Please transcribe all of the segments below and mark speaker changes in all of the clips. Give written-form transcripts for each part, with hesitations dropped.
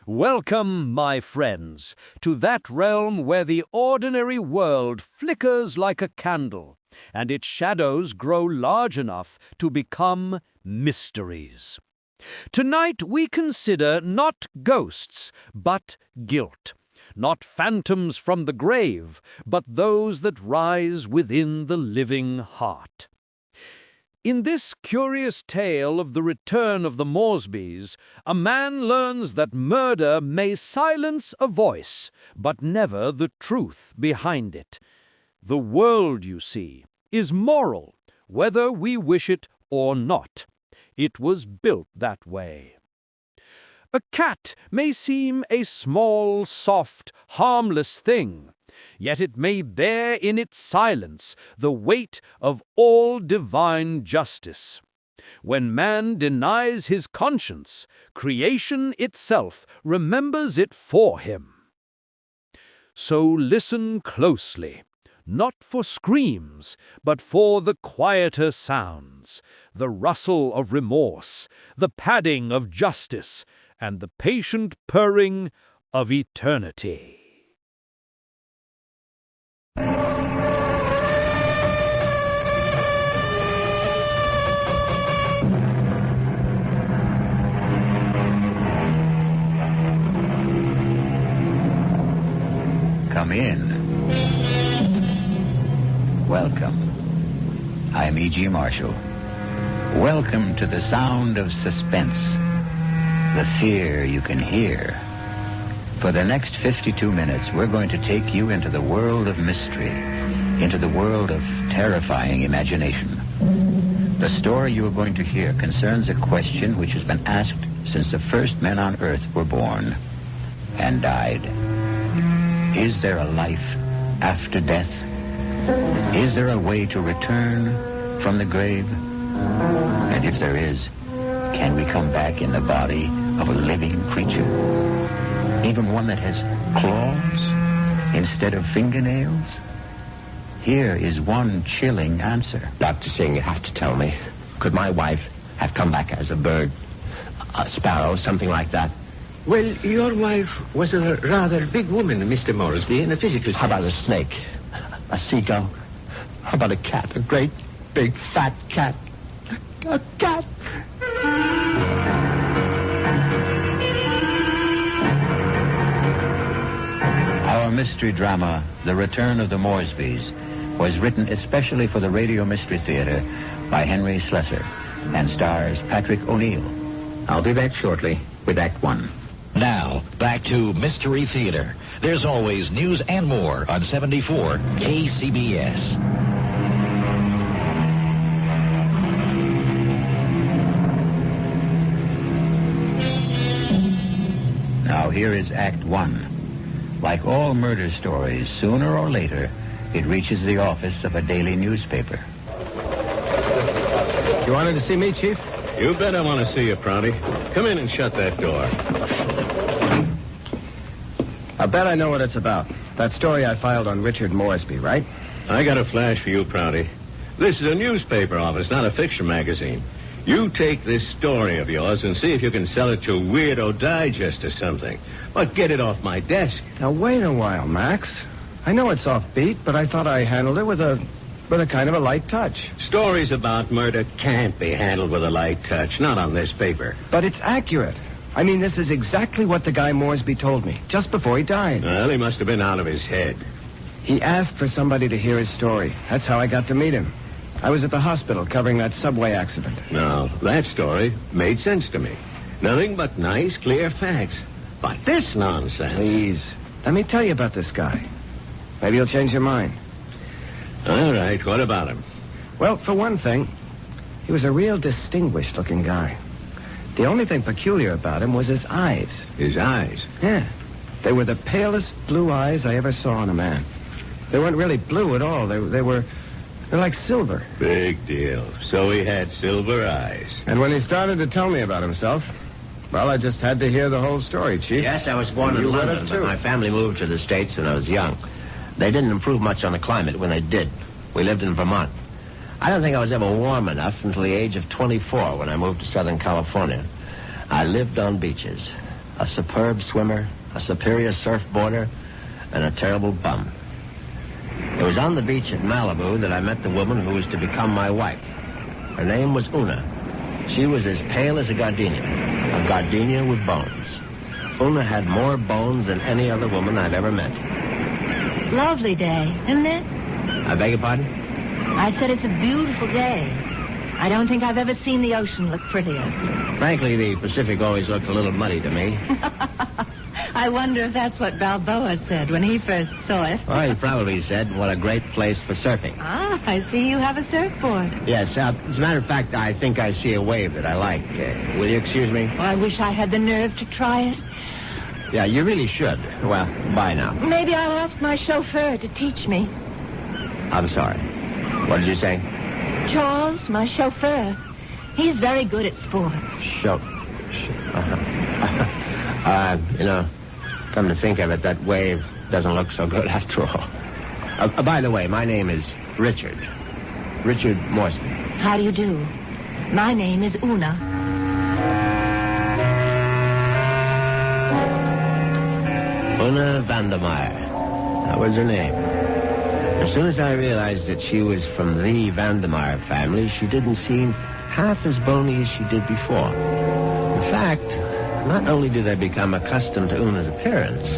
Speaker 1: Welcome, my friends, to that realm where the ordinary world flickers like a candle, and its shadows grow large enough to become mysteries. Tonight we consider not ghosts, but guilt. Not phantoms from the grave, but those that rise within the living heart. In this curious tale of the return of the Moresbys, a man learns that murder may silence a voice, but never the truth behind it. The world, you see, is moral, whether we wish it or not. It was built that way. A cat may seem a small, soft, harmless thing, yet it may bear in its silence the weight of all divine justice. When man denies his conscience, creation itself remembers it for him. So listen closely, not for screams, but for the quieter sounds, the rustle of remorse, the padding of justice, and the patient purring of eternity.
Speaker 2: Come in. Welcome. I'm E.G. Marshall. Welcome to the sound of suspense, the fear you can hear. For the next 52 minutes, we're going to take you into the world of mystery, into the world of terrifying imagination. The story you are going to hear concerns a question which has been asked since the first men on Earth were born and died. Is there a life after death? Is there a way to return from the grave? And if there is, can we come back in the body of a living creature? Even one that has claws instead of fingernails? Here is one chilling answer.
Speaker 3: Dr. Singh, you have to tell me. Could my wife have come back as a bird, a sparrow, something like that?
Speaker 4: Well, your wife was a rather big woman, Mr. Moresby, in a physical sense.
Speaker 3: How about a snake? A seagull? How about a cat? A great, big, fat cat? A cat?
Speaker 2: Our mystery drama, The Return of the Moresbys, was written especially for the Radio Mystery Theater by Henry Slessor and stars Patrick O'Neill.
Speaker 3: I'll be back shortly with Act One.
Speaker 5: Now, back to Mystery Theater. There's always news and more on 74 KCBS.
Speaker 2: Now here is Act One. Like all murder stories, sooner or later, it reaches the office of a daily newspaper.
Speaker 3: You wanted to see me, Chief?
Speaker 4: You bet I want to see you, Prouty. Come in and shut that door.
Speaker 3: I bet I know what it's about. That story I filed on Richard Moresby, right?
Speaker 4: I got a flash for you, Prouty. This is a newspaper office, not a fiction magazine. You take this story of yours and see if you can sell it to Weirdo Digest or something. But get it off my desk.
Speaker 3: Now, wait a while, Max. I know it's offbeat, but I thought I handled it with a kind of a light touch.
Speaker 4: Stories about murder can't be handled with a light touch, not on this paper.
Speaker 3: But it's accurate. I mean, this is exactly what the guy Moresby told me, just before he died.
Speaker 4: Well, he must have been out of his head.
Speaker 3: He asked for somebody to hear his story. That's how I got to meet him. I was at the hospital covering that subway accident.
Speaker 4: Now, that story made sense to me. Nothing but nice, clear facts. But this nonsense...
Speaker 3: Please, let me tell you about this guy. Maybe you'll change your mind.
Speaker 4: All right, what about him?
Speaker 3: Well, for one thing, he was a real distinguished-looking guy. The only thing peculiar about him was his eyes.
Speaker 4: His eyes?
Speaker 3: Yeah. They were the palest blue eyes I ever saw in a man. They weren't really blue at all. They're like silver.
Speaker 4: Big deal. So he had silver eyes.
Speaker 3: And when he started to tell me about himself, well, I just had to hear the whole story, Chief.
Speaker 6: Yes, I was born in London, but my family moved to the States when I was young. They didn't improve much on the climate when they did. We lived in Vermont. I don't think I was ever warm enough until the age of 24 when I moved to Southern California. I lived on beaches. a superb swimmer, a superior surfboarder, and a terrible bum. It was on the beach at Malibu that I met the woman who was to become my wife. Her name was Una. She was as pale as a gardenia with bones. Una had more bones than any other woman I've ever met.
Speaker 7: Lovely day, isn't it?
Speaker 6: I beg your pardon?
Speaker 7: I said it's a beautiful day. I don't think I've ever seen the ocean look prettier.
Speaker 6: Frankly, the Pacific always looked a little muddy to me.
Speaker 7: I wonder if that's what Balboa said when he first saw it.
Speaker 6: Well, he probably said, what a great place for surfing.
Speaker 7: Ah, I see you have a surfboard.
Speaker 6: Yes, as a matter of fact, I think I see a wave that I like. Will you excuse me?
Speaker 7: Oh, I wish I had the nerve to try it.
Speaker 6: Yeah, you really should. Well, bye now.
Speaker 7: Maybe I'll ask my chauffeur to teach me.
Speaker 6: I'm sorry. What did you say?
Speaker 7: Charles, my chauffeur. He's very good at sports.
Speaker 6: Come to think of it, that wave doesn't look so good after all. By the way, my name is Richard. Richard Moresby.
Speaker 7: How do you do? My name is Una.
Speaker 6: Una Vandermeyer. That was her name. As soon as I realized that she was from the Vandermeyer family, she didn't seem half as bony as she did before. In fact, not only did I become accustomed to Una's appearance,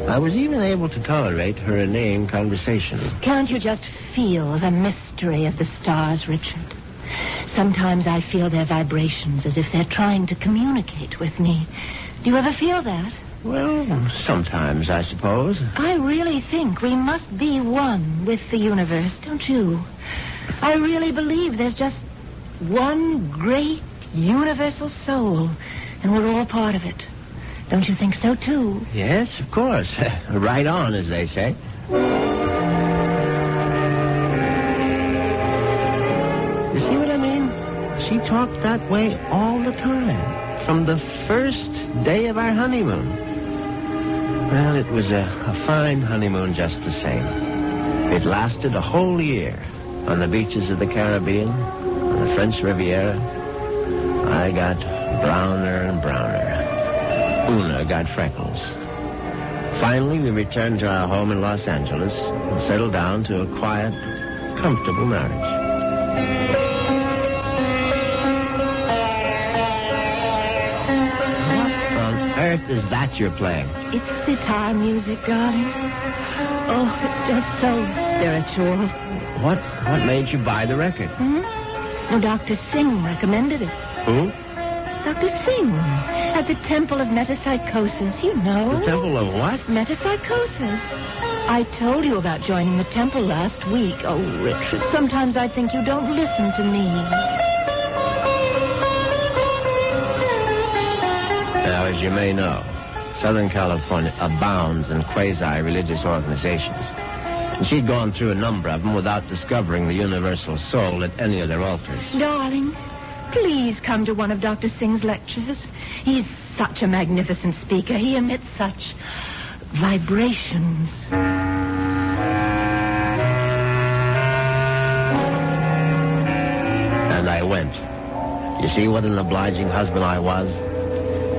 Speaker 6: I was even able to tolerate her inane conversation.
Speaker 7: Can't you just feel the mystery of the stars, Richard? Sometimes I feel their vibrations as if they're trying to communicate with me. Do you ever feel that?
Speaker 6: Well, sometimes, I suppose.
Speaker 7: I really think we must be one with the universe, don't you? I really believe there's just one great universal soul, and we're all part of it. Don't you think so, too?
Speaker 6: Yes, of course. Right on, as they say. You see what I mean? She talked that way all the time, from the first day of our honeymoon. Well, it was a fine honeymoon just the same. It lasted a whole year on the beaches of the Caribbean, on the French Riviera. I got browner and browner. Una got freckles. Finally, we returned to our home in Los Angeles and settled down to a quiet, comfortable marriage. Earth is that you're playing?
Speaker 7: It's sitar music, darling. Oh, it's just so spiritual.
Speaker 6: What made you buy the record?
Speaker 7: Well, Dr. Singh recommended it.
Speaker 6: Who?
Speaker 7: Dr. Singh, at the Temple of Metapsychosis, you know.
Speaker 6: The Temple of what?
Speaker 7: Metapsychosis. I told you about joining the temple last week. Oh, Richard, sometimes I think you don't listen to me.
Speaker 6: Now, as you may know, Southern California abounds in quasi-religious organizations. And she'd gone through a number of them without discovering the universal soul at any of their altars.
Speaker 7: Darling, please come to one of Dr. Singh's lectures. He's such a magnificent speaker. He emits such vibrations.
Speaker 6: And I went. You see what an obliging husband I was?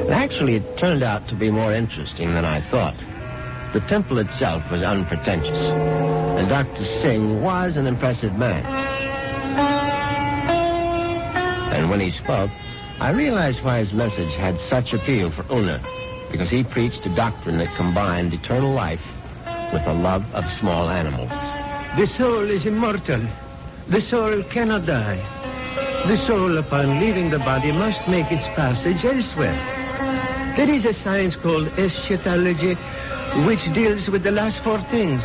Speaker 6: Actually, it turned out to be more interesting than I thought. The temple itself was unpretentious, and Dr. Singh was an impressive man. And when he spoke, I realized why his message had such appeal for Una, because he preached a doctrine that combined eternal life with a love of small animals.
Speaker 3: The soul is immortal. The soul cannot die. The soul, upon leaving the body, must make its passage elsewhere. There is a science called eschatology, which deals with the last four things: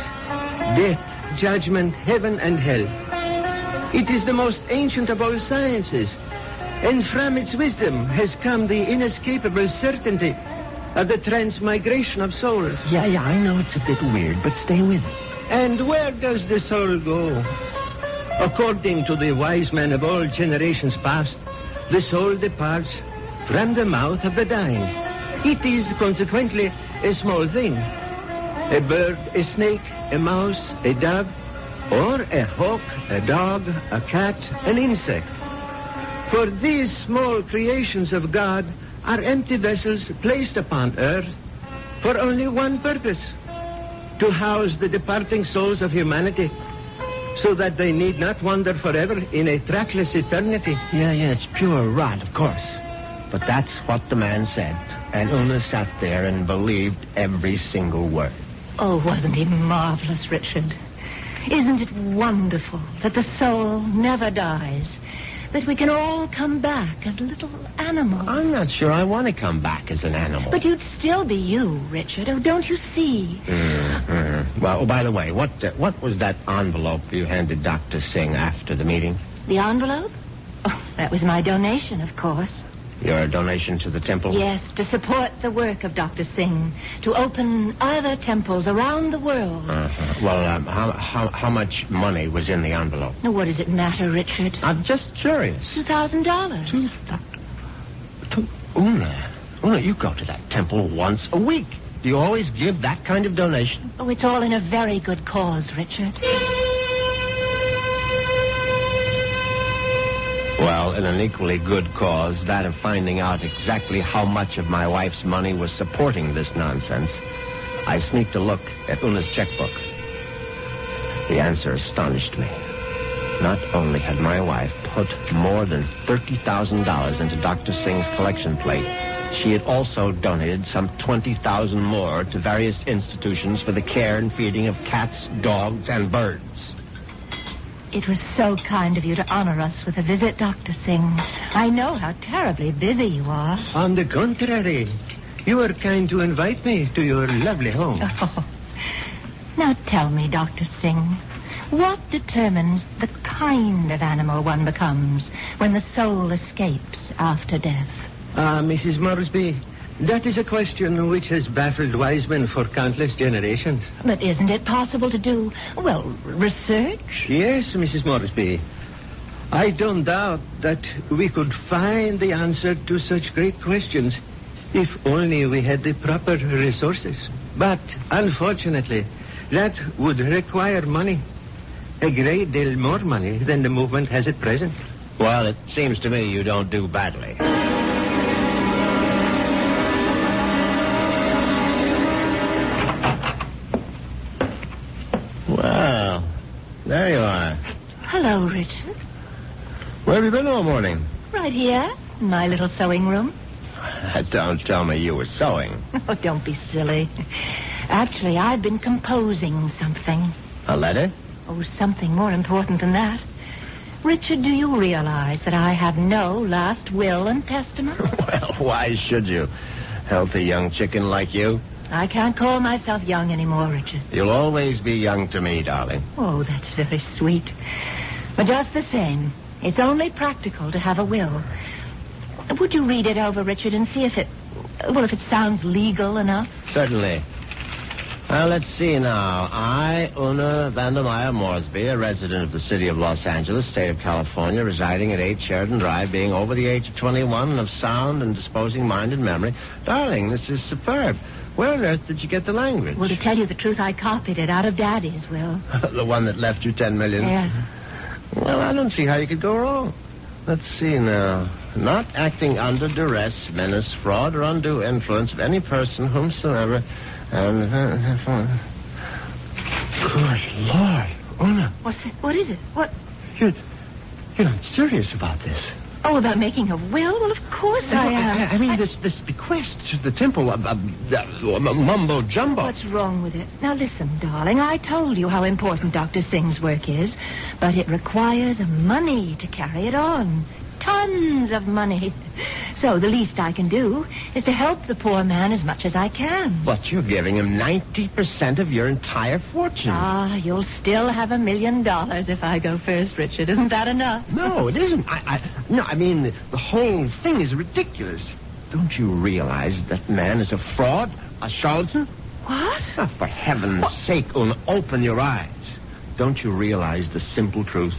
Speaker 3: death, judgment, heaven, and hell. It is the most ancient of all sciences, and from its wisdom has come the inescapable certainty of the transmigration of souls.
Speaker 6: Yeah, I know it's a bit weird, but stay with it.
Speaker 3: And where does the soul go? According to the wise men of all generations past, the soul departs from the mouth of the dying. It is consequently a small thing. A bird, a snake, a mouse, a dove, or a hawk, a dog, a cat, an insect. For these small creations of God are empty vessels placed upon earth for only one purpose, to house the departing souls of humanity, so that they need not wander forever in a trackless eternity.
Speaker 6: Yeah, it's pure rot, of course. But that's what the man said. And Una sat there and believed every single word.
Speaker 7: Oh, wasn't he marvelous, Richard? Isn't it wonderful that the soul never dies? That we can all come back as little animals?
Speaker 6: I'm not sure I want to come back as an animal.
Speaker 7: But you'd still be you, Richard. Oh, don't you see?
Speaker 6: Well, by the way, what was that envelope you handed Dr. Singh after the meeting?
Speaker 7: The envelope? Oh, that was my donation, of course.
Speaker 6: Your donation to the temple?
Speaker 7: Yes, to support the work of Dr. Singh, to open other temples around the world.
Speaker 6: Well, how much money was in the envelope?
Speaker 7: Now, what does it matter, Richard?
Speaker 6: I'm just curious.
Speaker 7: $2,000.
Speaker 6: Una, you go to that temple once a week. Do you always give that kind of donation?
Speaker 7: Oh, it's all in a very good cause, Richard.
Speaker 6: Well, in an equally good cause, that of finding out exactly how much of my wife's money was supporting this nonsense, I sneaked a look at Una's checkbook. The answer astonished me. Not only had my wife put more than $30,000 into Dr. Singh's collection plate, she had also donated some $20,000 more to various institutions for the care and feeding of cats, dogs, and birds.
Speaker 7: It was so kind of you to honor us with a visit, Dr. Singh. I know how terribly busy you are.
Speaker 3: On the contrary, you were kind to invite me to your lovely home.
Speaker 7: Oh. Now tell me, Dr. Singh, what determines the kind of animal one becomes when the soul escapes after death?
Speaker 3: Mrs. Moresby, that is a question which has baffled wise men for countless generations.
Speaker 7: But isn't it possible to do, well, research?
Speaker 3: Yes, Mrs. Moresby. I don't doubt that we could find the answer to such great questions if only we had the proper resources. But, unfortunately, that would require money. A great deal more money than the movement has at present.
Speaker 6: Well, it seems to me you don't do badly. Well, there you are.
Speaker 7: Hello, Richard.
Speaker 6: Where have you been all morning?
Speaker 7: Right here, in my little sewing room.
Speaker 6: Don't tell me you were sewing.
Speaker 7: Oh, don't be silly. Actually, I've been composing something.
Speaker 6: A letter?
Speaker 7: Oh, something more important than that. Richard, do you realize that I have no last will and testament?
Speaker 6: Well, why should you? Healthy young chicken like you.
Speaker 7: I can't call myself young anymore, Richard.
Speaker 6: You'll always be young to me, darling.
Speaker 7: Oh, that's very sweet. But just the same, it's only practical to have a will. Would you read it over, Richard, and see if it sounds legal enough?
Speaker 6: Certainly. Well, let's see now. I, Una Vandermeyer Moresby, a resident of the city of Los Angeles, state of California, residing at 8 Sheridan Drive, being over the age of 21 and of sound and disposing mind and memory. Darling, this is superb. Where on earth did you get the language?
Speaker 7: Well, to tell you the truth, I copied it out of Daddy's will.
Speaker 6: The one that left you $10 million?
Speaker 7: Yes.
Speaker 6: Well, I don't see how you could go wrong. Let's see now. Not acting under duress, menace, fraud, or undue influence of any person whomsoever... Good Lord, Una.
Speaker 7: What's that? What is it? What?
Speaker 6: You're not serious about this.
Speaker 7: Oh, about making a will? Well, of course I am.
Speaker 6: I mean, this bequest to the temple of mumbo-jumbo.
Speaker 7: What's wrong with it? Now, listen, darling. I told you how important Dr. Singh's work is, but it requires money to carry it on. Tons of money. So the least I can do is to help the poor man as much as I can.
Speaker 6: But you're giving him 90% of your entire fortune.
Speaker 7: Ah, you'll still have $1 million if I go first, Richard. Isn't that enough?
Speaker 6: No, it isn't. I mean, the whole thing is ridiculous. Don't you realize that man is a fraud, a charlatan?
Speaker 7: What?
Speaker 6: Oh, for heaven's sake, Una, open your eyes. Don't you realize the simple truth?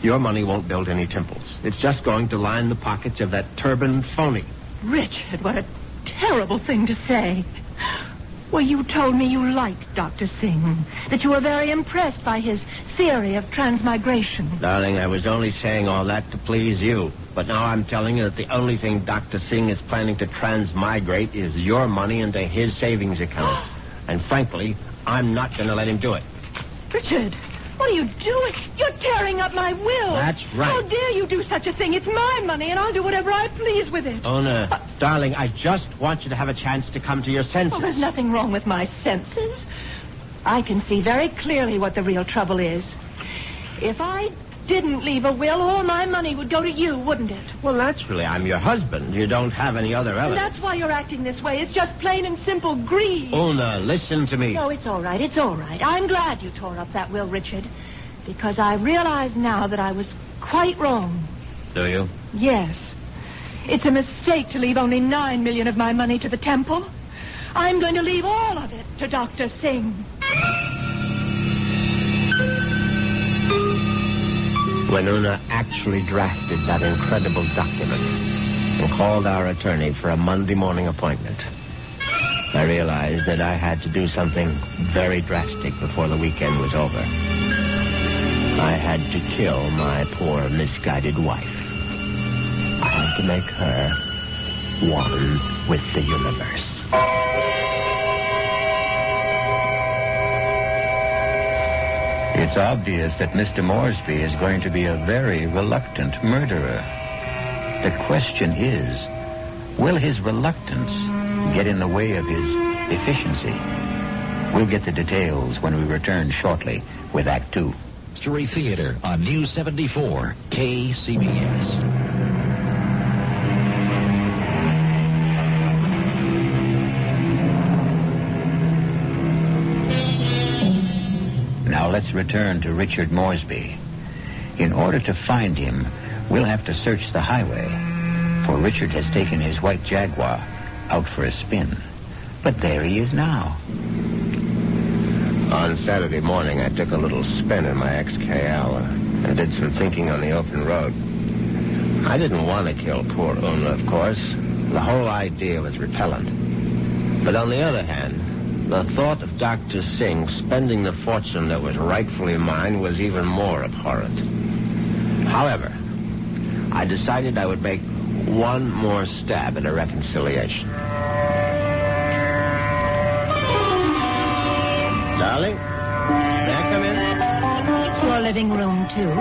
Speaker 6: Your money won't build any temples. It's just going to line the pockets of that turbaned phony.
Speaker 7: Richard, what a terrible thing to say. Well, you told me you liked Dr. Singh, that you were very impressed by his theory of transmigration.
Speaker 6: Darling, I was only saying all that to please you. But now I'm telling you that the only thing Dr. Singh is planning to transmigrate is your money into his savings account. And frankly, I'm not going to let him do it.
Speaker 7: Richard, what are you doing? You're tearing up my will.
Speaker 6: That's right.
Speaker 7: How dare you do such a thing? It's my money, and I'll do whatever I please with it.
Speaker 6: Ona, darling, I just want you to have a chance to come to your senses.
Speaker 7: Oh, there's nothing wrong with my senses. I can see very clearly what the real trouble is. If I didn't leave a will, all my money would go to you, wouldn't it?
Speaker 6: Well, naturally, I'm your husband. You don't have any other evidence.
Speaker 7: And that's why you're acting this way. It's just plain and simple greed.
Speaker 6: Una, listen to me.
Speaker 7: No, it's all right. It's all right. I'm glad you tore up that will, Richard, because I realize now that I was quite wrong.
Speaker 6: Do you?
Speaker 7: Yes. It's a mistake to leave only $9 million of my money to the temple. I'm going to leave all of it to Dr. Singh.
Speaker 6: When Una actually drafted that incredible document and called our attorney for a Monday morning appointment, I realized that I had to do something very drastic before the weekend was over. I had to kill my poor, misguided wife. I had to make her one with the universe.
Speaker 2: It's obvious that Mr. Moresby is going to be a very reluctant murderer. The question is, will his reluctance get in the way of his efficiency? We'll get the details when we return shortly with Act 2.
Speaker 5: Mystery Theater on News 74, KCBS.
Speaker 2: Now let's return to Richard Moresby. In order to find him, we'll have to search the highway, for Richard has taken his white Jaguar out for a spin. But there he is now.
Speaker 6: On Saturday morning, I took a little spin in my XKL. I did some thinking on the open road. I didn't want to kill poor Una, of course. The whole idea was repellent. But on the other hand, the thought of Dr. Singh spending the fortune that was rightfully mine was even more abhorrent. However, I decided I would make one more stab at a reconciliation. Darling, may I come in?
Speaker 7: It's your living room, too.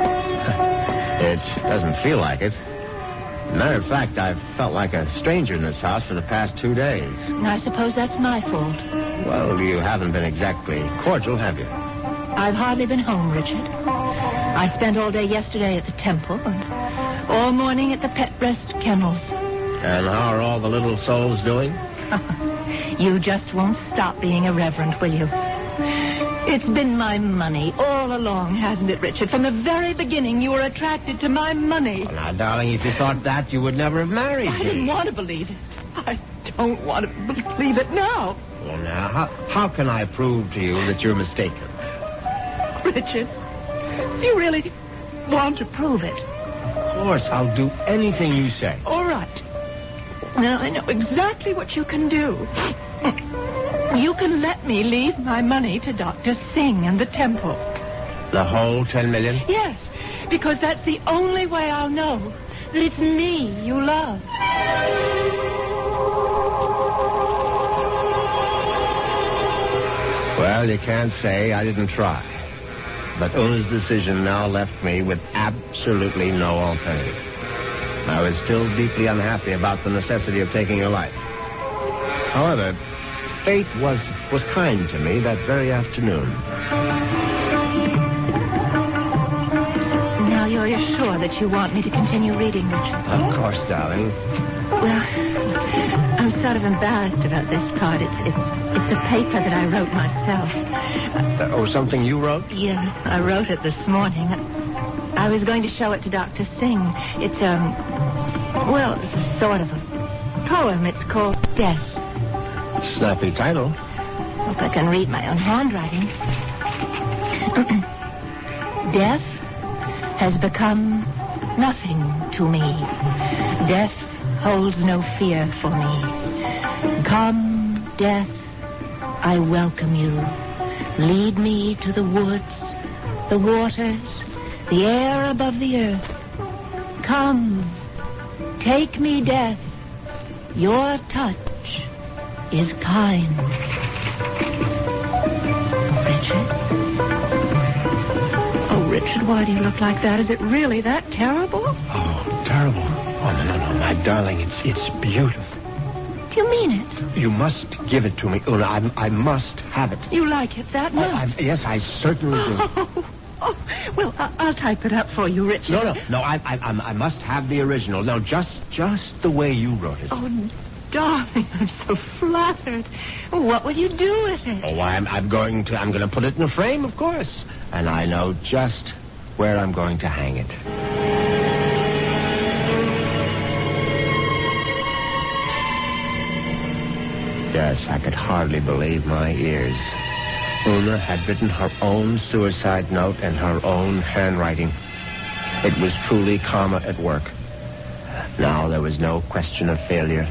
Speaker 6: It doesn't feel like it. Matter of fact, I've felt like a stranger in this house for the past 2 days.
Speaker 7: I suppose that's my fault.
Speaker 6: Well, you haven't been exactly cordial, have you?
Speaker 7: I've hardly been home, Richard. I spent all day yesterday at the temple and all morning at the pet rest kennels.
Speaker 6: And how are all the little souls doing?
Speaker 7: You just won't stop being irreverent, will you? It's been my money all along, hasn't it, Richard? From the very beginning, you were attracted to my money.
Speaker 6: Well, now, darling, if you thought that, you would never have married me.
Speaker 7: I didn't want to believe it. I don't want to believe it now.
Speaker 6: Well, now, how can I prove to you that you're mistaken?
Speaker 7: Richard, do you really want to prove it?
Speaker 6: Of course, I'll do anything you say.
Speaker 7: All right. Now, I know exactly what you can do. You can let me leave my money to Dr. Singh and the temple.
Speaker 6: The whole $10 million?
Speaker 7: Yes, because that's the only way I'll know that it's me you love.
Speaker 6: Well, you can't say I didn't try. But Una's decision now left me with absolutely no alternative. I was still deeply unhappy about the necessity of taking her life. However, fate was kind to me that very afternoon.
Speaker 7: Now you're sure that you want me to continue reading, Richard?
Speaker 6: Of course, darling.
Speaker 7: Well, I'm sort of embarrassed about this part. It's a paper that I wrote myself.
Speaker 6: Something you wrote?
Speaker 7: Yeah, I wrote it this morning. I was going to show it to Dr. Singh. It's it's a sort of a poem. It's called Death.
Speaker 6: Snappy title.
Speaker 7: Hope I can read my own handwriting. Death has become nothing to me. Death holds no fear for me. Come, death, I welcome you. Lead me to the woods, the waters, the air above the earth. Come, take me, death. Your touch is kind. Richard? Oh, Richard, why do you look like that? Is it really that terrible?
Speaker 6: Oh, terrible. Oh, no, my darling, it's beautiful.
Speaker 7: Do you mean it?
Speaker 6: You must give it to me, Una. I must have it.
Speaker 7: You like it that much?
Speaker 6: Yes, I certainly do.
Speaker 7: Oh, well, I'll type it up for you, Richard.
Speaker 6: No, I must have the original. Now, just the way you wrote it.
Speaker 7: Oh, darling, I'm so flattered. What will you do with it?
Speaker 6: Oh, I'm going to put it in a frame, of course. And I know just where I'm going to hang it. Yes, I could hardly believe my ears. Una had written her own suicide note in her own handwriting. It was truly karma at work. Now there was no question of failure,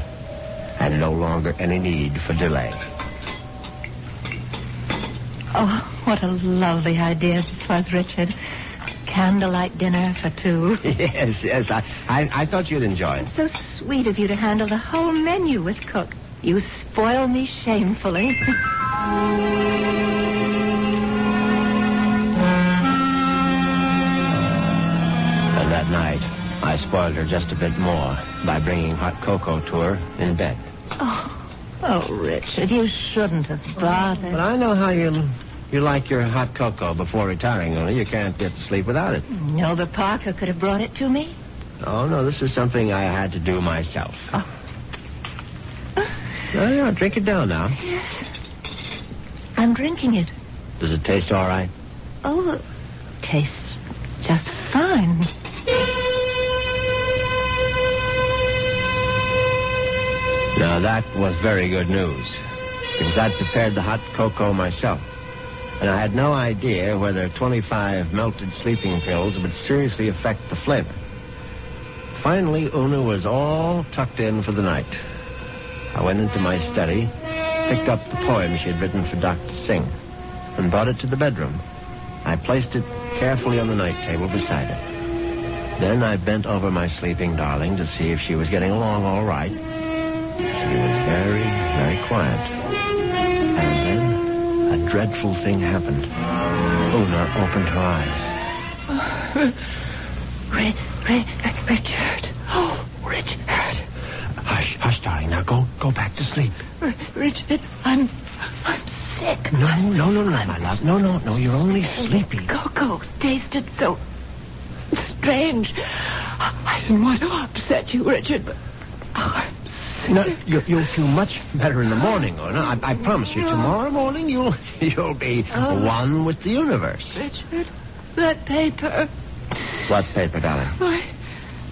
Speaker 6: and no longer any need for delay.
Speaker 7: Oh, what a lovely idea this was, Richard. Candlelight dinner for two.
Speaker 6: Yes, I thought you'd enjoy it.
Speaker 7: So sweet of you to handle the whole menu with cook. You spoil me shamefully.
Speaker 6: And that night, I spoiled her just a bit more by bringing hot cocoa to her in bed.
Speaker 7: Oh, Richard, you shouldn't have bothered.
Speaker 6: But I know how you like your hot cocoa before retiring, Una. You can't get to sleep without it.
Speaker 7: No, but Parker could have brought it to me.
Speaker 6: Oh, no, this was something I had to do myself.
Speaker 7: Oh.
Speaker 6: No, drink it down now.
Speaker 7: Yes. I'm drinking it.
Speaker 6: Does it taste all right?
Speaker 7: Oh, it tastes just fine.
Speaker 6: Now, that was very good news, because I'd prepared the hot cocoa myself, and I had no idea whether 25 melted sleeping pills would seriously affect the flavor. Finally, Una was all tucked in for the night. I went into my study, picked up the poem she had written for Doc to sing, and brought it to the bedroom. I placed it carefully on the night table beside her. Then I bent over my sleeping darling to see if she was getting along all right. She was very, very quiet. And then a dreadful thing happened. Una opened her eyes.
Speaker 7: Richard. Oh, Richard.
Speaker 6: Hush, darling. Now go back to sleep.
Speaker 7: Richard, I'm sick.
Speaker 6: No, my love. No, you're only sleepy.
Speaker 7: Cocoa tasted so strange. I didn't want to upset you, Richard, but I'm sick.
Speaker 6: No, you'll feel much better in the morning, Una. I promise you. Tomorrow morning, you'll be one with the universe.
Speaker 7: Richard, that paper.
Speaker 6: What paper, darling?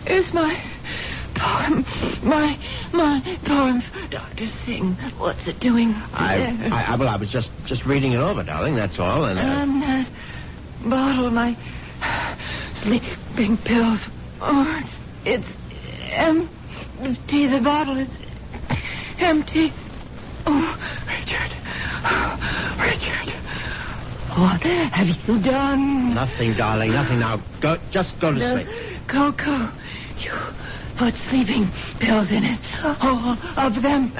Speaker 7: Here's my poem. My poem for Dr. Singh. What's it doing?
Speaker 6: I was just reading it over, darling, that's all.
Speaker 7: And that bottle, my sleeping pills. Oh, it's empty. The bottle is empty. Oh, Richard. What have you done?
Speaker 6: Nothing, darling, nothing. Now, just go to sleep.
Speaker 7: Cocoa. You put sleeping pills in it. All of them.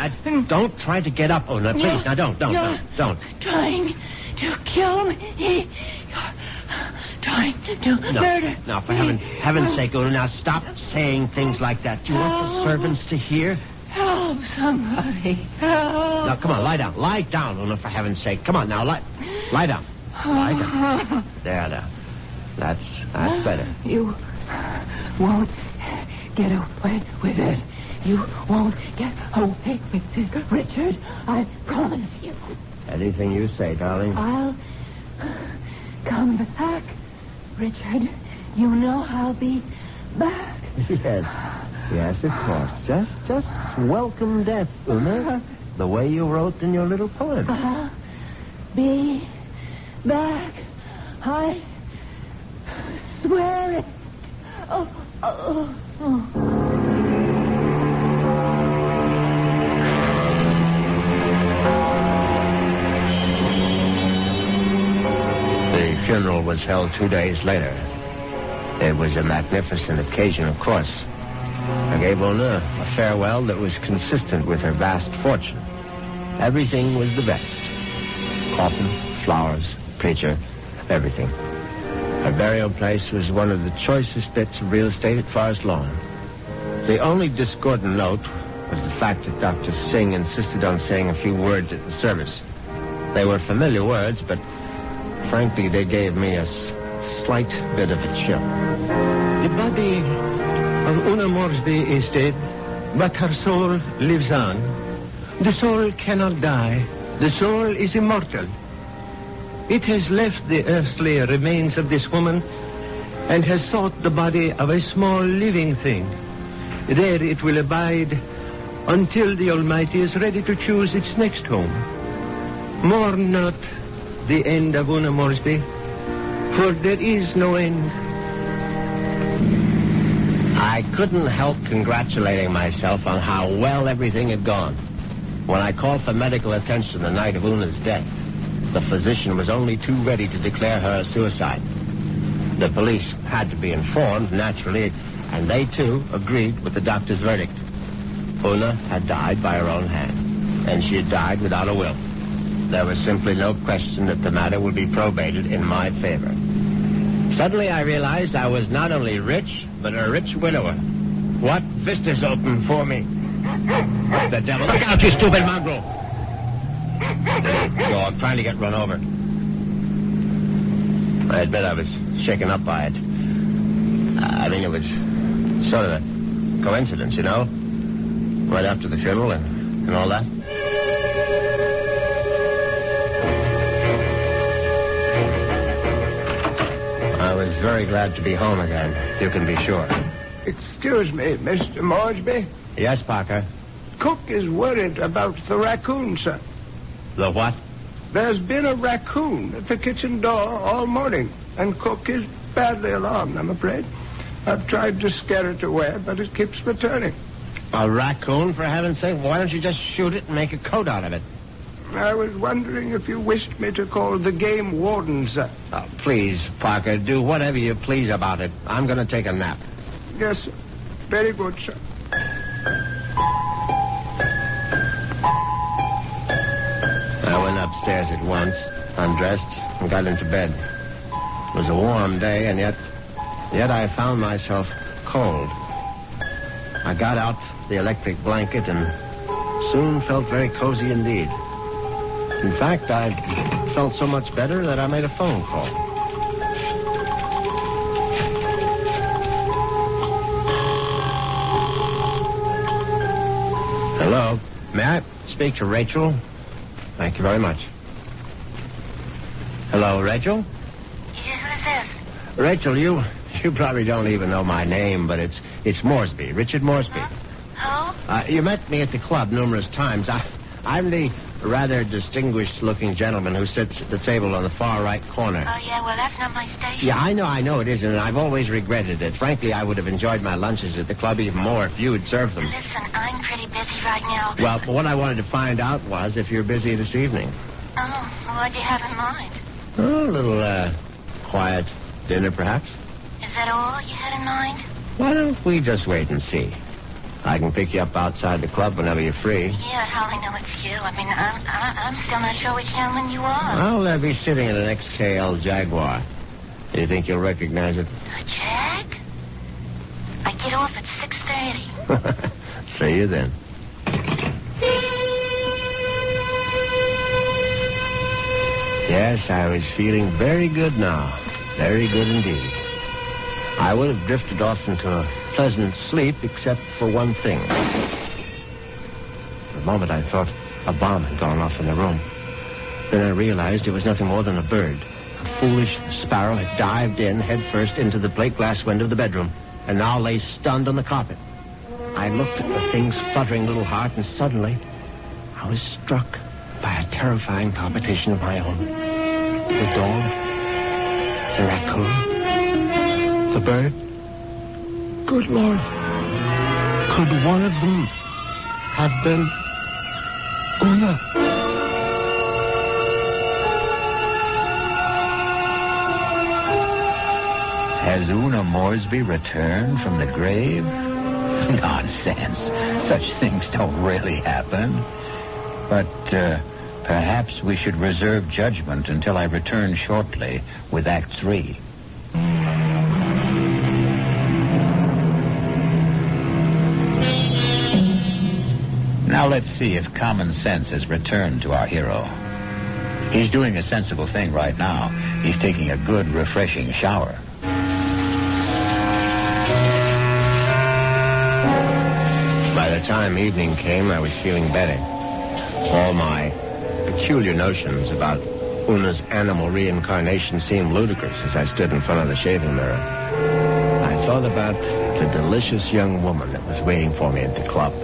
Speaker 6: Don't try to get up, Una, please. Now, don't.
Speaker 7: Trying to kill me. You're trying to murder.
Speaker 6: No, for heaven's sake, Una, now stop saying things like that. Do you want the servants to hear?
Speaker 7: Help somebody. Help.
Speaker 6: Now, come on, lie down. Lie down, Una, for heaven's sake. Come on, now, lie down. Lie down. There. That's better.
Speaker 7: You won't get away with it. You won't get away with it, Richard. I promise you.
Speaker 6: Anything you say, darling.
Speaker 7: I'll come back, Richard. You know I'll be back.
Speaker 6: Yes, of course. Just welcome death, Una. The way you wrote in your little poem.
Speaker 7: I'll be back. I swear it. Oh.
Speaker 6: funeral was held 2 days later. It was a magnificent occasion, of course. I gave Una a farewell that was consistent with her vast fortune. Everything was the best. Coffin, flowers, preacher, everything. Her burial place was one of the choicest bits of real estate at Forest Lawn. The only discordant note was the fact that Dr. Singh insisted on saying a few words at the service. They were familiar words, but frankly, they gave me a slight bit of a chill.
Speaker 3: The body of Una Moresby is dead, but her soul lives on. The soul cannot die. The soul is immortal. It has left the earthly remains of this woman and has sought the body of a small living thing. There it will abide until the Almighty is ready to choose its next home. Mourn not the end of Una Moresby, for there is no end.
Speaker 6: I couldn't help congratulating myself on how well everything had gone. When I called for medical attention the night of Una's death, the physician was only too ready to declare her a suicide. The police had to be informed, naturally, and they, too, agreed with the doctor's verdict. Una had died by her own hand, and she had died without a will. There was simply no question that the matter would be probated in my favor. Suddenly I realized I was not only rich, but a rich widower. What vistas opened for me? The devil. Look out, you stupid mongrel! Dog trying to get run over. I admit I was shaken up by it. It was sort of a coincidence, you know? Right after the funeral and all that. I was very glad to be home again, you can be sure.
Speaker 8: Excuse me, Mr. Moresby.
Speaker 6: Yes, Parker?
Speaker 8: Cook is worried about the raccoon, sir.
Speaker 6: The what?
Speaker 8: There's been a raccoon at the kitchen door all morning, and Cook is badly alarmed, I'm afraid. I've tried to scare it away, but it keeps returning.
Speaker 6: A raccoon, for heaven's sake? Why don't you just shoot it and make a coat out of it?
Speaker 8: I was wondering if you wished me to call the game warden, sir.
Speaker 6: Oh, please, Parker, do whatever you please about it. I'm going to take a nap.
Speaker 8: Yes, sir. Very good, sir.
Speaker 6: I went upstairs at once, undressed, and got into bed. It was a warm day, and yet I found myself cold. I got out the electric blanket and soon felt very cozy indeed. In fact, I felt so much better that I made a phone call. Hello. May I speak to Rachel? Thank you very much. Hello, Rachel?
Speaker 7: Yeah, who's this?
Speaker 6: Rachel, you probably don't even know my name, but it's Moresby, Richard Moresby.
Speaker 7: Huh?
Speaker 6: You met me at the club numerous times. I'm the rather distinguished-looking gentleman who sits at the table on the far right corner.
Speaker 7: Oh, yeah, well, that's not my station.
Speaker 6: Yeah, I know it isn't, and I've always regretted it. Frankly, I would have enjoyed my lunches at the club even more if you had served them.
Speaker 7: Listen, I'm pretty busy right now.
Speaker 6: Well, what I wanted to find out was if you're busy this evening.
Speaker 7: Oh, what'd you have in mind?
Speaker 6: Oh, a little, quiet dinner, perhaps?
Speaker 7: Is that all you had in mind?
Speaker 6: Why don't we just wait and see? I can pick you up outside the club whenever you're free.
Speaker 7: Yeah, how I know it's you. I mean, I'm still not sure which gentleman you are.
Speaker 6: I'll be sitting in an XKL Jaguar. Do you think you'll recognize it?
Speaker 7: A Jag? I get off at 6:30.
Speaker 6: See you then. Yes, I was feeling very good now. Very good indeed. I would have drifted off into a pleasant sleep except for one thing. For a moment I thought a bomb had gone off in the room. Then I realized it was nothing more than a bird. A foolish sparrow had dived in headfirst into the plate glass window of the bedroom and now lay stunned on the carpet. I looked at the thing's fluttering little heart, and suddenly I was struck by a terrifying palpitation of my own. The dog, the raccoon, the bird. Good Lord. Could one of them have been Una?
Speaker 2: Has Una Moresby returned from the grave? Nonsense. Such things don't really happen. But perhaps we should reserve judgment until I return shortly with Act 3. Now let's see if common sense has returned to our hero. He's doing a sensible thing right now. He's taking a good, refreshing shower.
Speaker 6: By the time evening came, I was feeling better. All my peculiar notions about Una's animal reincarnation seemed ludicrous as I stood in front of the shaving mirror. I thought about the delicious young woman that was waiting for me at the club.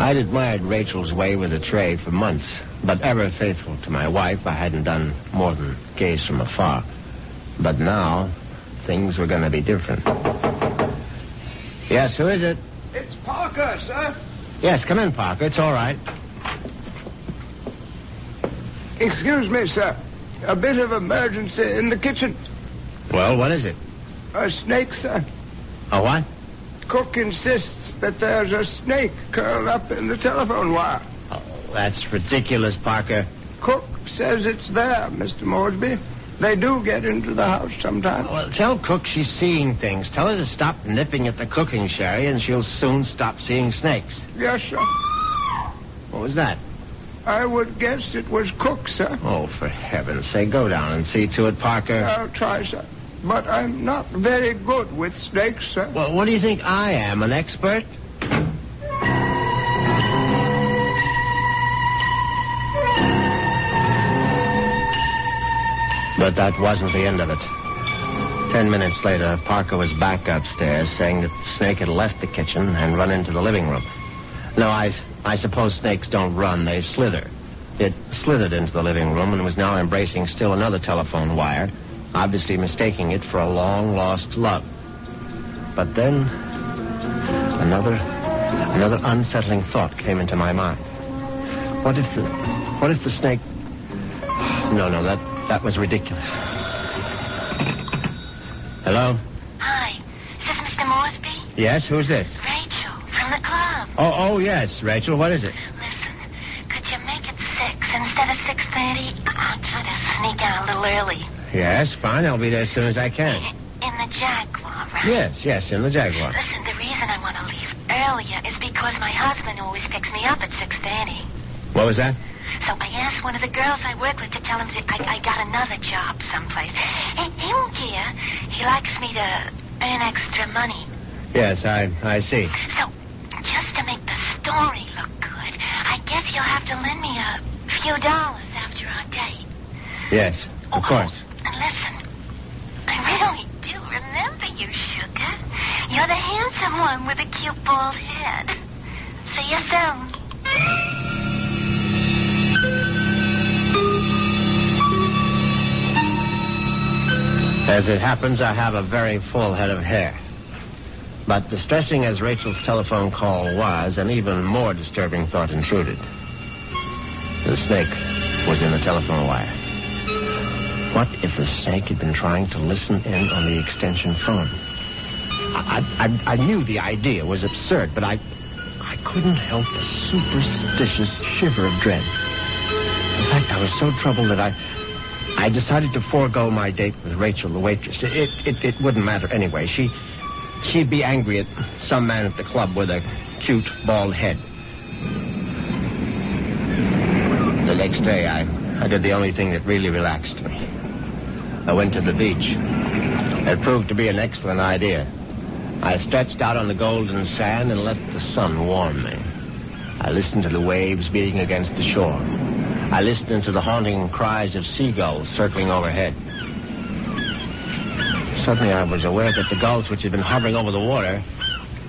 Speaker 6: I'd admired Rachel's way with a tray for months, but ever faithful to my wife, I hadn't done more than gaze from afar. But now, things were going to be different. Yes, who is it?
Speaker 8: It's Parker, sir.
Speaker 6: Yes, come in, Parker. It's all right.
Speaker 8: Excuse me, sir. A bit of emergency in the kitchen.
Speaker 6: Well, what is it?
Speaker 8: A snake, sir.
Speaker 6: A what?
Speaker 8: Cook insists that there's a snake curled up in the telephone wire.
Speaker 6: Oh, that's ridiculous, Parker.
Speaker 8: Cook says it's there, Mr. Moresby. They do get into the house sometimes.
Speaker 6: Well, tell Cook she's seeing things. Tell her to stop nipping at the cooking sherry, and she'll soon stop seeing snakes.
Speaker 8: Yes, sir.
Speaker 6: What was that?
Speaker 8: I would guess it was Cook, sir.
Speaker 6: Oh, for heaven's sake, go down and see to it, Parker.
Speaker 8: I'll try, sir. But I'm not very good with snakes, sir.
Speaker 6: Well, what do you think I am, an expert? But that wasn't the end of it. 10 minutes later, Parker was back upstairs saying that the snake had left the kitchen and run into the living room. No, I suppose snakes don't run, they slither. It slithered into the living room and was now embracing still another telephone wire, obviously mistaking it for a long-lost love. But then, another unsettling thought came into my mind. What if the snake... No, that was ridiculous. Hello?
Speaker 7: Hi. Is this Mr. Moresby?
Speaker 6: Yes, who's this?
Speaker 7: Rachel, from the club.
Speaker 6: Oh, yes, Rachel, what is it?
Speaker 7: Listen, could you make it 6 instead of 6:30? I'll try to sneak out a little early.
Speaker 6: Yes, fine, I'll be there as soon as I can.
Speaker 7: In the Jaguar, right?
Speaker 6: Yes, in the Jaguar.
Speaker 7: Listen, the reason I want to leave earlier is because my husband always picks me up at 6:30.
Speaker 6: What was that?
Speaker 7: So I asked one of the girls I work with to tell him I got another job someplace. He won't care. He likes me to earn extra money.
Speaker 6: Yes, I see.
Speaker 7: So, just to make the story look good, I guess you'll have to lend me a few dollars after our date.
Speaker 6: Yes, of course.
Speaker 7: And listen, I really do remember you, sugar. You're the handsome one with a cute bald head. See you soon.
Speaker 6: As it happens, I have a very full head of hair. But distressing as Rachel's telephone call was, an even more disturbing thought intruded. The snake was in the telephone wire. What if the snake had been trying to listen in on the extension phone? I knew the idea was absurd, but I couldn't help a superstitious shiver of dread. In fact, I was so troubled that I decided to forego my date with Rachel, the waitress. It wouldn't matter anyway. She'd be angry at some man at the club with a cute, bald head. The next day, I did the only thing that really relaxed me. I went to the beach. It proved to be an excellent idea. I stretched out on the golden sand and let the sun warm me. I listened to the waves beating against the shore. I listened to the haunting cries of seagulls circling overhead. Suddenly I was aware that the gulls which had been hovering over the water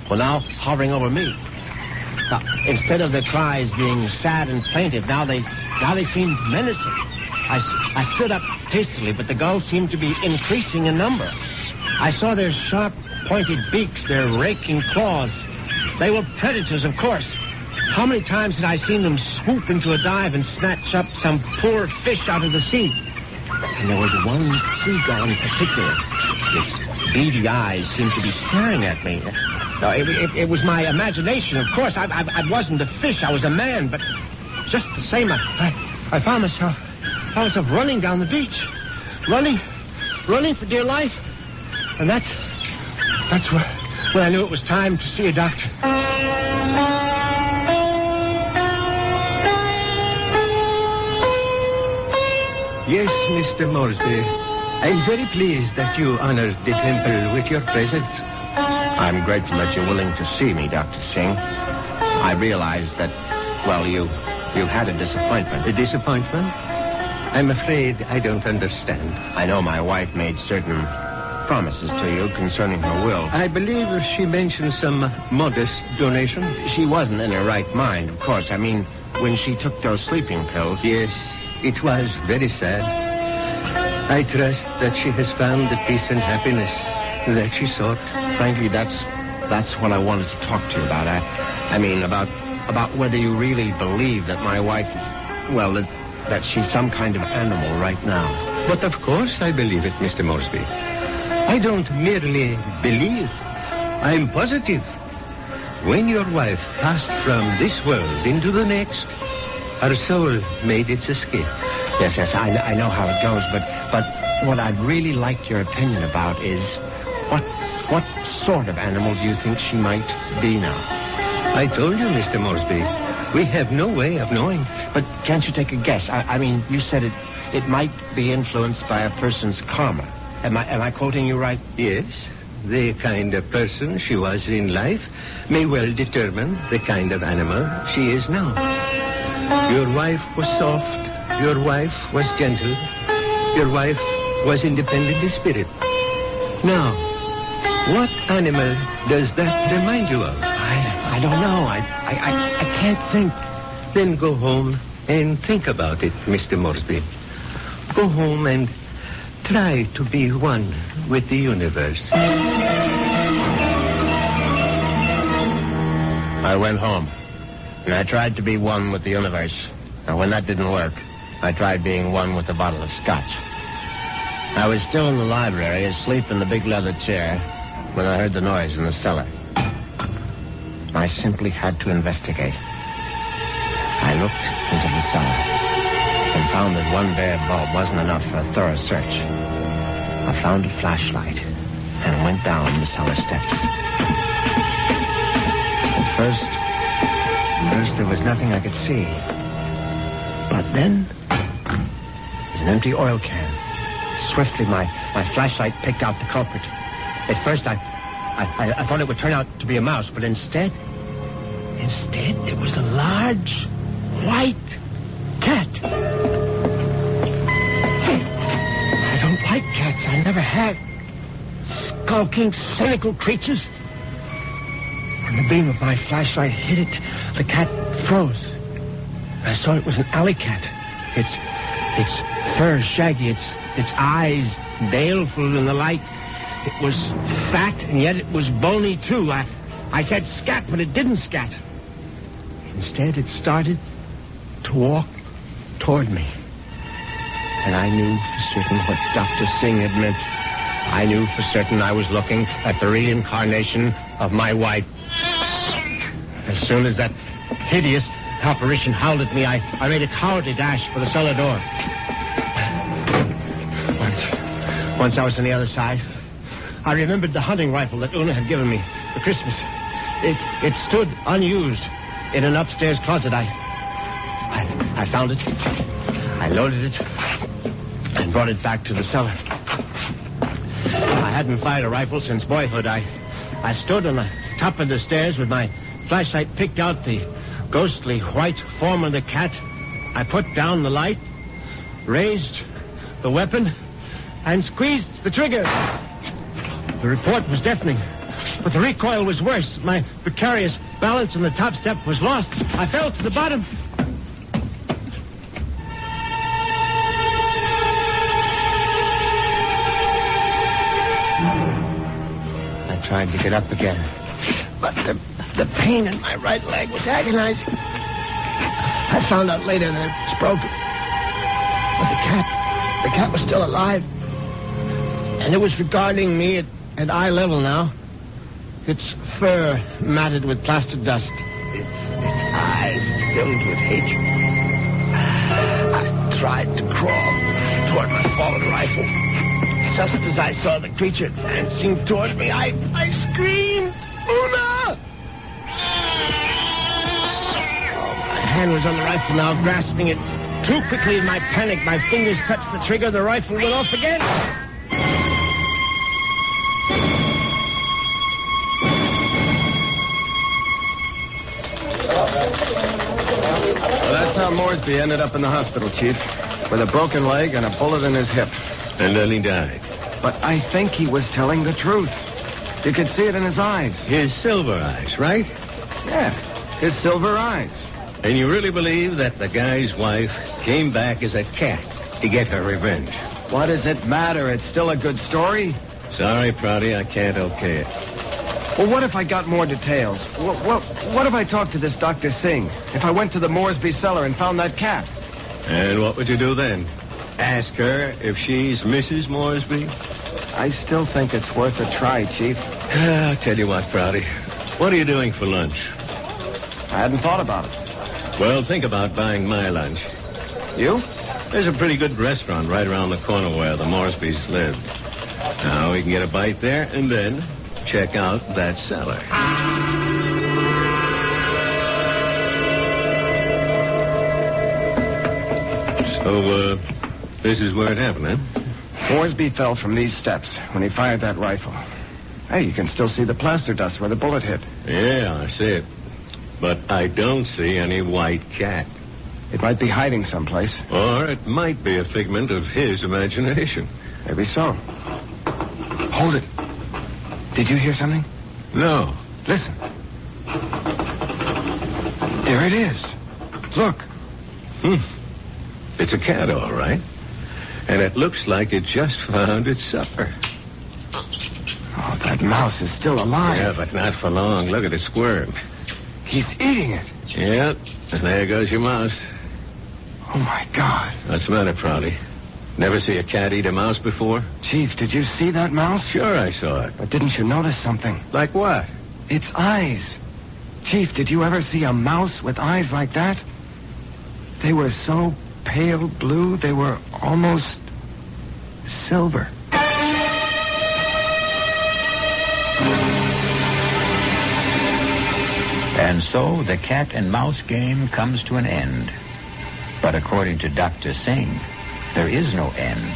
Speaker 6: were now hovering over me. Now, instead of their cries being sad and plaintive, now they seemed menacing. I stood up hastily, but the gulls seemed to be increasing in number. I saw their sharp, pointed beaks, their raking claws. They were predators, of course. How many times had I seen them swoop into a dive and snatch up some poor fish out of the sea? And there was one seagull in particular. Its beady eyes seemed to be staring at me. No, it was my imagination, of course. I wasn't a fish. I was a man, but just the same, I found myself running down the beach. Running for dear life. And that's when I knew it was time to see a doctor.
Speaker 3: Yes, Mr. Moresby. I'm very pleased that you honored the temple with your presence.
Speaker 6: I'm grateful that you're willing to see me, Dr. Singh. I realize that, well, you've had a disappointment.
Speaker 3: A disappointment? I'm afraid I don't understand.
Speaker 6: I know my wife made certain promises to you concerning her will.
Speaker 3: I believe she mentioned some modest donation.
Speaker 6: She wasn't in her right mind, of course. I mean, when she took those sleeping pills.
Speaker 3: Yes, it was very sad. I trust that she has found the peace and happiness that she sought.
Speaker 6: Frankly, that's what I wanted to talk to you about. I mean, about whether you really believe that my wife is, well, that she's some kind of animal right now.
Speaker 3: But of course I believe it, Mr. Moresby. I don't merely believe. I'm positive. When your wife passed from this world into the next, her soul made its escape.
Speaker 6: Yes, I know how it goes, but what I'd really like your opinion about is what sort of animal do you think she might be now?
Speaker 3: I told you, Mr. Moresby, we have no way of knowing.
Speaker 6: But can't you take a guess? I mean, you said it might be influenced by a person's karma. Am I quoting you right?
Speaker 3: Yes. The kind of person she was in life may well determine the kind of animal she is now. Your wife was soft. Your wife was gentle. Your wife was independent in spirit. Now, what animal does that remind you of?
Speaker 6: I don't know. I can't think.
Speaker 3: Then go home and think about it, Mr. Moresby. Go home and try to be one with the universe.
Speaker 6: I went home, and I tried to be one with the universe. Now, when that didn't work, I tried being one with a bottle of scotch. I was still in the library, asleep in the big leather chair, when I heard the noise in the cellar. I simply had to investigate. I looked into the cellar and found that one bare bulb wasn't enough for a thorough search. I found a flashlight and went down the cellar steps. At first there was nothing I could see. But then, there's an empty oil can. Swiftly, my flashlight picked out the culprit. At first, I thought it would turn out to be a mouse, but instead, it was a large, white cat. I don't like cats. I never have. Skulking, cynical creatures. When the beam of my flashlight hit it, the cat froze. I saw it was an alley cat. Its fur shaggy, its eyes baleful in the light. It was fat, and yet it was bony, too. I said scat, but it didn't scat. Instead, it started to walk toward me. And I knew for certain what Dr. Singh had meant. I knew for certain I was looking at the reincarnation of my wife. As soon as that hideous apparition howled at me, I made a cowardly dash for the cellar door. Once I was on the other side, I remembered the hunting rifle that Una had given me for Christmas. It stood unused in an upstairs closet. I found it. I loaded it and brought it back to the cellar. I hadn't fired a rifle since boyhood. I stood on the top of the stairs with my flashlight picked out the ghostly white form of the cat. I put down the light, raised the weapon, and squeezed the trigger. The report was deafening, but the recoil was worse. My precarious balance on the top step was lost. I fell to the bottom. I tried to get up again, but the pain in my right leg was agonizing. I found out later that it's broken. But the cat was still alive. And it was regarding me. at eye level now. Its fur matted with plaster dust. Its eyes filled with hatred. I tried to crawl toward my fallen rifle. Just as I saw the creature advancing toward me, I screamed, "Una!" My hand was on the rifle now, grasping it too quickly in my panic. My fingers touched the trigger. The rifle went off again.
Speaker 9: Well, that's how Moresby ended up in the hospital, Chief, with a broken leg and a bullet in his hip.
Speaker 4: And then he died.
Speaker 9: But I think he was telling the truth. You could see it in his eyes.
Speaker 4: His silver eyes, right?
Speaker 9: Yeah, his silver eyes.
Speaker 4: And you really believe that the guy's wife came back as a cat to get her revenge?
Speaker 9: What does it matter? It's still a good story.
Speaker 4: Sorry, Prouty, I can't okay it.
Speaker 9: Well, what if I got more details? What if I talked to this Dr. Singh? If I went to the Moresby cellar and found that cat?
Speaker 4: And what would you do then? Ask her if she's Mrs. Moresby?
Speaker 9: I still think it's worth a try, Chief.
Speaker 4: I'll tell you what, Prouty. What are you doing for lunch?
Speaker 9: I hadn't thought about it.
Speaker 4: Well, think about buying my lunch.
Speaker 9: You?
Speaker 4: There's a pretty good restaurant right around the corner where the Moresbys live. Now, we can get a bite there and then check out that cellar. So, this is where it happened, huh?
Speaker 9: Moresby fell from these steps when he fired that rifle. Hey, you can still see the plaster dust where the bullet hit.
Speaker 4: Yeah, I see it. But I don't see any white cat.
Speaker 9: It might be hiding someplace.
Speaker 4: Or it might be a figment of his imagination.
Speaker 9: Maybe so. Hold it. Did you hear something?
Speaker 4: No.
Speaker 9: Listen. There it is. Look.
Speaker 4: It's a cat, all right. And it looks like it just found its supper.
Speaker 9: Oh, that mouse is still alive.
Speaker 4: Yeah, but not for long. Look at it squirm.
Speaker 9: He's eating it.
Speaker 4: Yep. And there goes your mouse.
Speaker 9: Oh, my God.
Speaker 4: What's the matter, Prouty? Never see a cat eat a mouse before?
Speaker 9: Chief, did you see that mouse?
Speaker 4: Sure I saw it.
Speaker 9: But didn't you notice something?
Speaker 4: Like what?
Speaker 9: Its eyes. Chief, did you ever see a mouse with eyes like that? They were so pale blue, they were almost silver.
Speaker 2: And so the cat and mouse game comes to an end. But according to Dr. Singh, there is no end.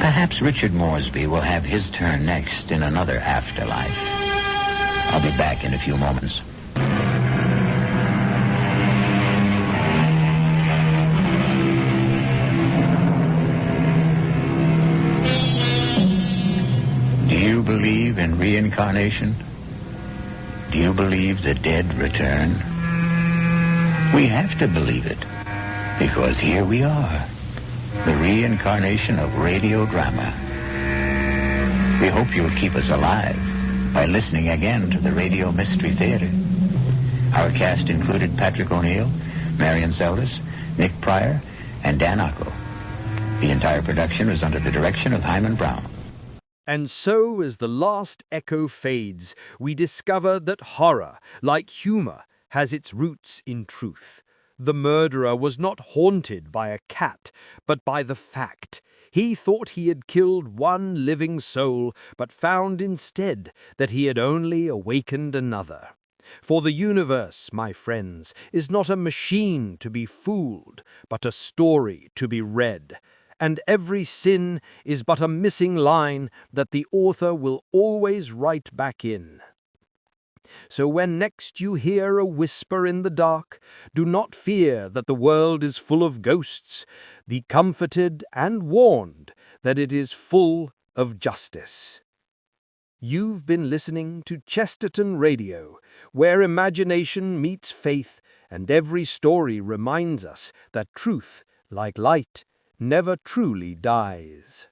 Speaker 2: Perhaps Richard Moresby will have his turn next in another afterlife. I'll be back in a few moments. Do you believe in reincarnation? Do you believe the dead return? We have to believe it, because here we are, the reincarnation of radio drama. We hope you'll keep us alive by listening again to the Radio Mystery Theater. Our cast included Patrick O'Neill, Marion Seldes, Nick Pryor, and Dan Ocko. The entire production was under the direction of Hyman Brown.
Speaker 1: And so, as the last echo fades, we discover that horror, like humor, has its roots in truth. The murderer was not haunted by a cat, but by the fact. He thought he had killed one living soul, but found instead that he had only awakened another. For the universe, my friends, is not a machine to be fooled, but a story to be read. And every sin is but a missing line that the author will always write back in. So when next you hear a whisper in the dark, do not fear that the world is full of ghosts. Be comforted and warned that it is full of justice. You've been listening to Chesterton Radio, where imagination meets faith, and every story reminds us that truth, like light, never truly dies.